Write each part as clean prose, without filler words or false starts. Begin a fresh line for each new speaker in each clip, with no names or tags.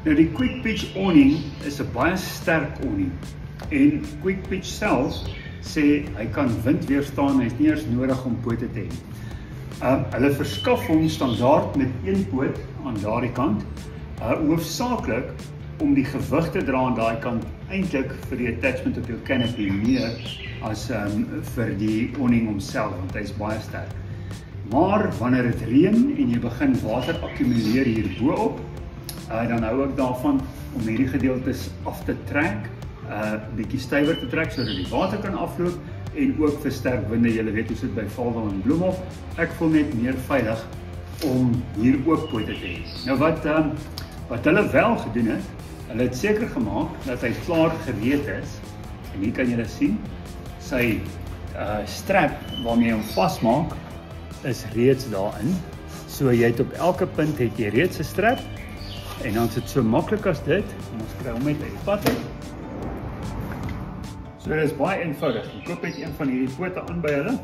Nou die Quick Pitch awning is 'n baie sterk awning en Quick Pitch self sê hy kan wind weerstaan, hy is nie eers nodig om pote te hê. Hulle verskaf hom standaard met een poot aan daardie kant, hoofsaaklik om die gewig te dra aan daai kant, eintlik vir die attachment op jou canopy meer as vir die awning homself, want hy is baie sterk. Maar wanneer dit reën en jy begin water akkumuleer hier bo-op, dan hou ek daarvan om hierdie gedeeltes af te trek, bietjie stywer te trek sodat die water kan afloop en ook vir sterk winde. Julle weet hoe sit by Vaalwil en Bloemhof. Ek voel net meer veilig om hier ook pote te hê. Nou wat hulle wel gedoen het, hulle het seker gemaak dat hy klaar gereed is. En hier kan julle sien, sy strap waarmee jy hom vasmaak is reeds daarin. So jy het op elke punt het jy reeds 'n strap en dan is dit so maklik as dit. En ons kry hom net uit die pad uit. So dit is baie eenvoudig. Jy koop net een van hierdie pote aan by hulle.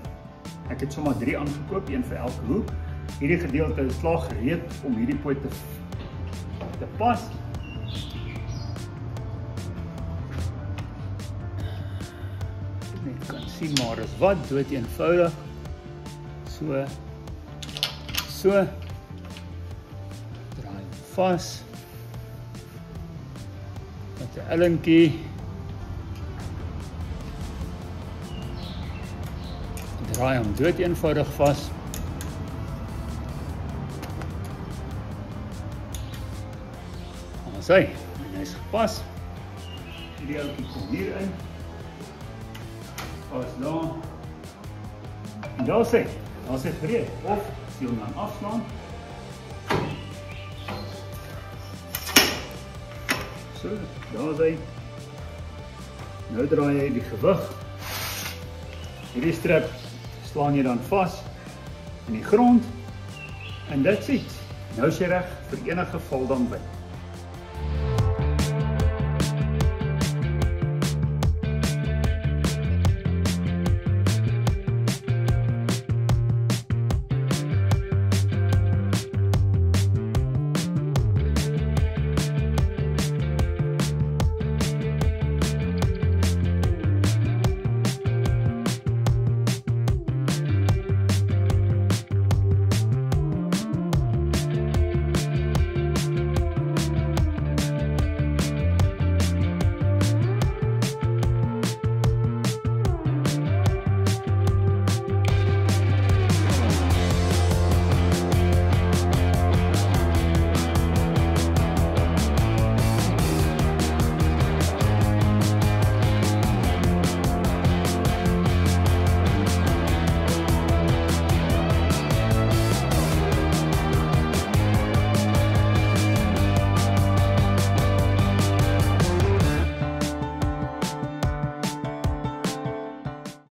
Ek het sommer 3 aangekoop, een vir elke hoek. Hierdie gedeelte is klaar gereed om hierdie poot te pas. Net kan sien maar is wat dood eenvoudig. So draai hom vas met 'n ellinkie, draai hom dood eenvoudig vas. As hy is gepas, hierdie ouetjie kom hier in, pas daar, en daar is hy gereed, of as jy hom dan afslaan, so, daar is hy, nou draai hy die gewig, hierdie strap slaan jy dan vas in die grond, en that's it, nou is jy reg vir enige val dan wind.